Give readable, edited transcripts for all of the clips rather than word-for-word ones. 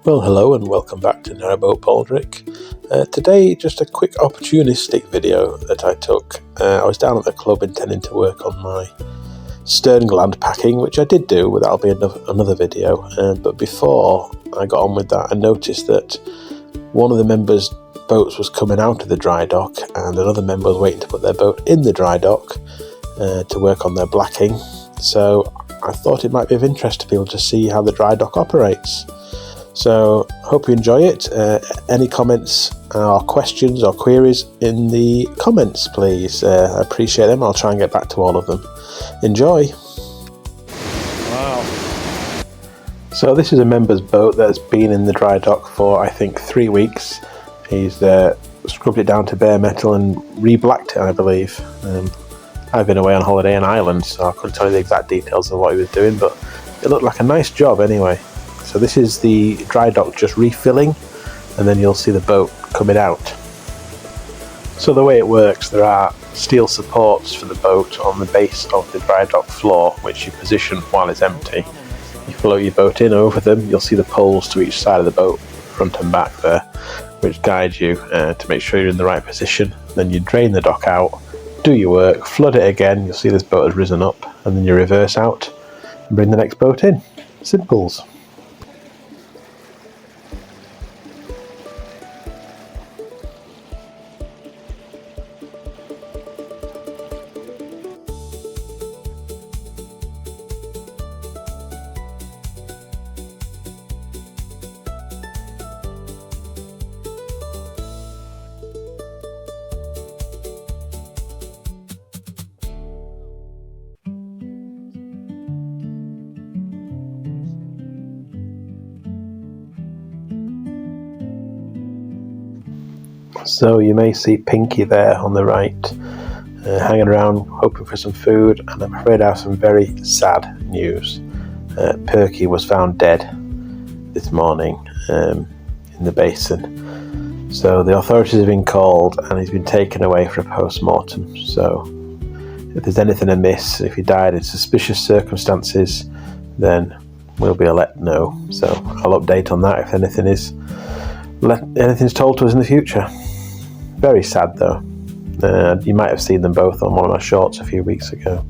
Well, hello and welcome back to Narrowboat Baldrick. Today, just a quick opportunistic video that I took. I was down at the club intending to work on my stern gland packing, which I did do, but that'll be another video. But before I got on with that, I noticed that one of the members' boats was coming out of the dry dock and another member was waiting to put their boat in the dry dock to work on their blacking. So I thought it might be of interest to people to see how the dry dock operates. So, hope you enjoy it. Any comments or questions or queries in the comments, please. I appreciate them. I'll try and get back to all of them. Enjoy. Wow. So this is a member's boat that's been in the dry dock for, I think, 3 weeks. He's scrubbed it down to bare metal and re-blacked it, I believe. I've been away on holiday in Ireland, so I couldn't tell you the exact details of what he was doing, but it looked like a nice job anyway. So this is the dry dock just refilling, and then you'll see the boat coming out. So the way it works, there are steel supports for the boat on the base of the dry dock floor, which you position while it's empty. You float your boat in over them, you'll see the poles to each side of the boat, front and back there, which guide you to make sure you're in the right position. Then you drain the dock out, do your work, flood it again, you'll see this boat has risen up, and then you reverse out and bring the next boat in. Simples. So you may see Perky there on the right, hanging around hoping for some food, and I'm afraid I have some very sad news. Perky was found dead this morning in the basin. So the authorities have been called and he's been taken away for a post-mortem. So if there's anything amiss, if he died in suspicious circumstances, then we'll be let know. So I'll update on that if anything's told to us in the future. Very sad though. You might have seen them both on one of my shorts a few weeks ago.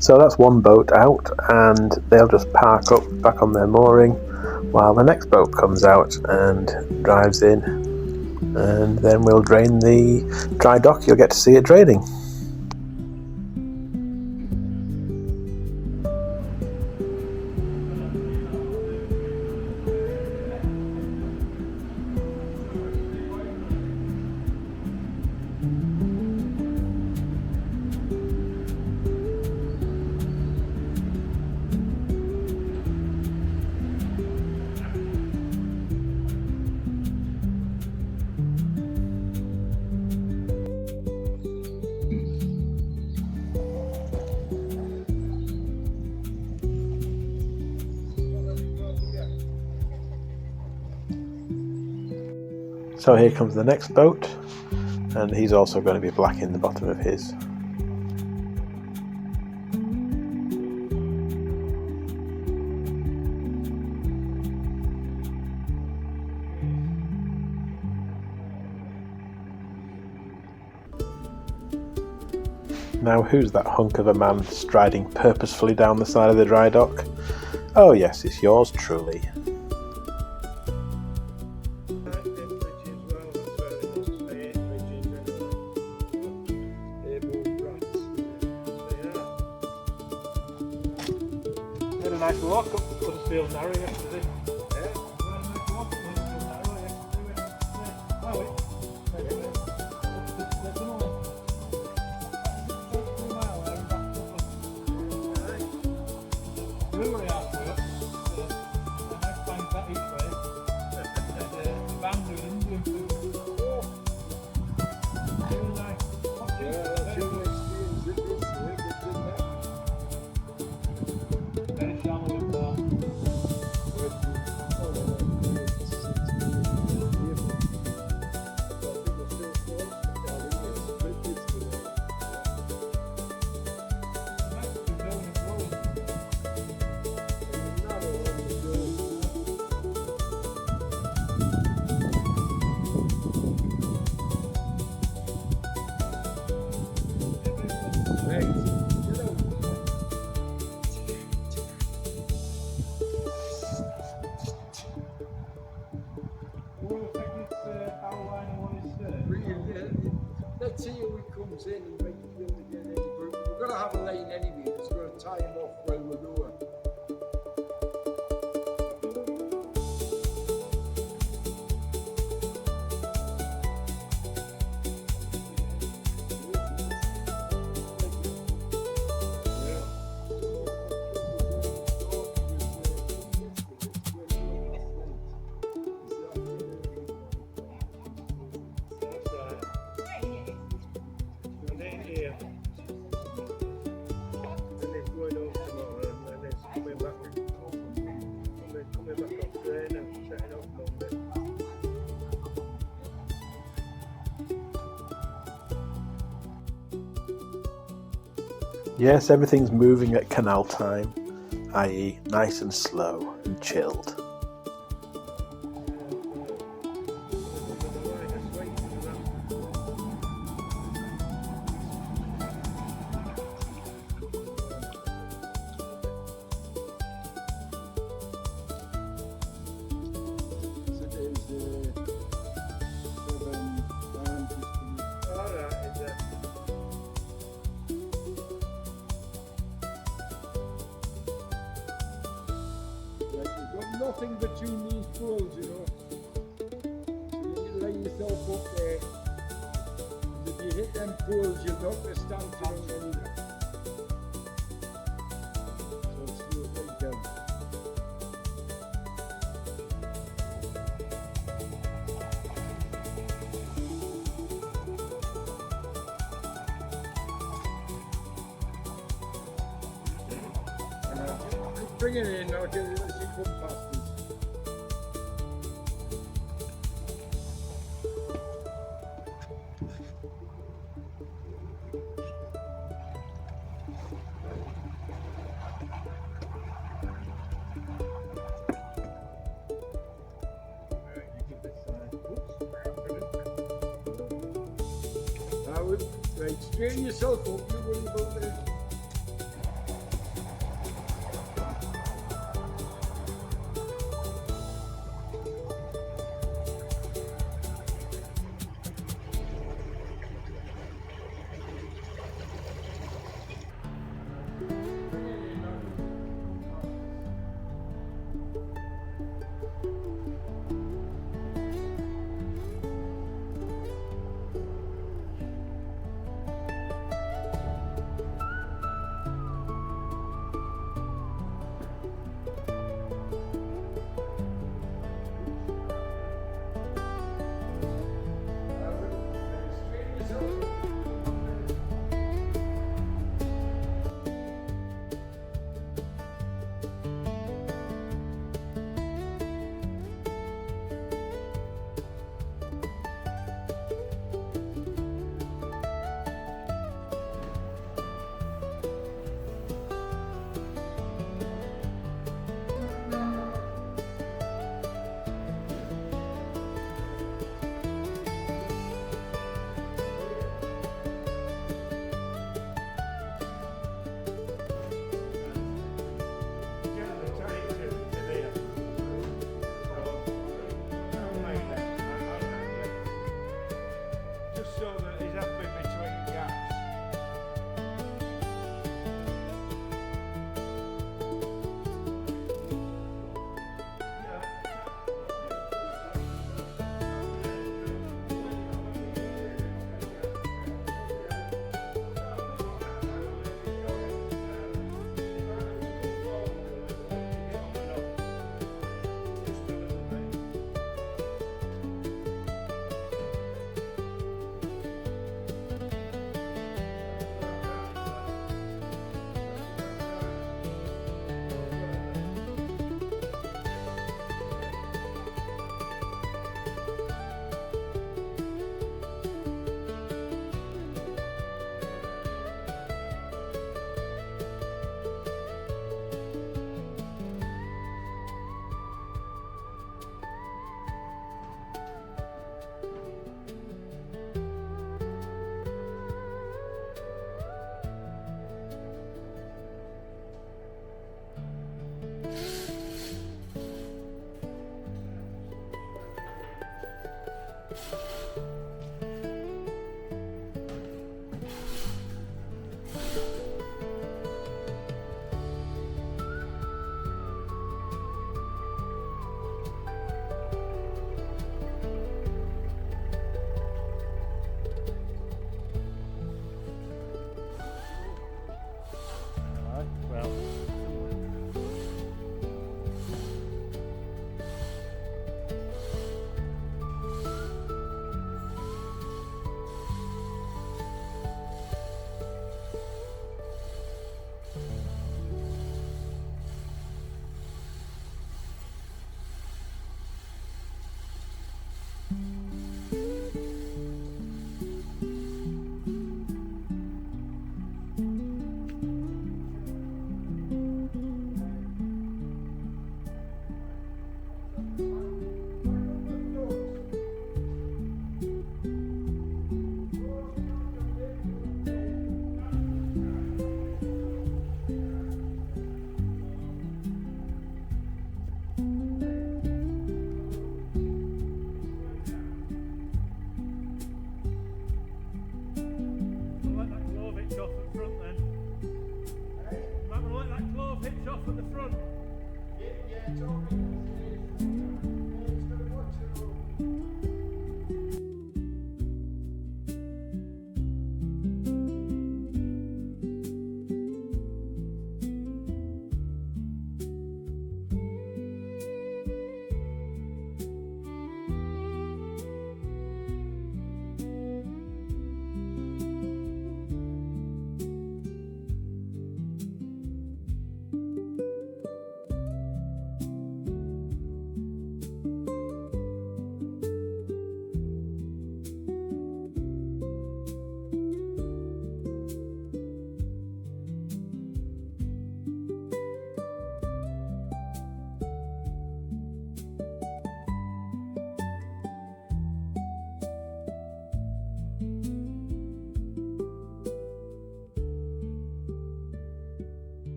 So that's one boat out, and they'll just park up back on their mooring while the next boat comes out and drives in, and then we'll drain the dry dock. You'll get to see it draining. So here comes the next boat, and he's also going to be blacking the bottom of his. Now who's that hunk of a man striding purposefully down the side of the dry dock? Oh yes, it's yours truly. Had a nice walk up Huddersfield Narrow yesterday. Yeah. Let's see who comes in and make it build again in the group. We're going to have a lane anyway because we're going to tie him off while we're going. Yes, everything's moving at canal time, i.e. nice and slow and chilled. Nothing but you need poles, you know. So you need to lay yourself up there. If you hit them poles, you'll not be standing on anywhere. So slow it right down. Bring it in, I'll get it as you come past us. Right, straighten yourself up, you worry about this.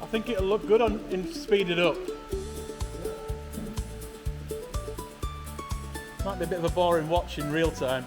I think it'll look good on in speeded up. Might be a bit of a boring watch in real time.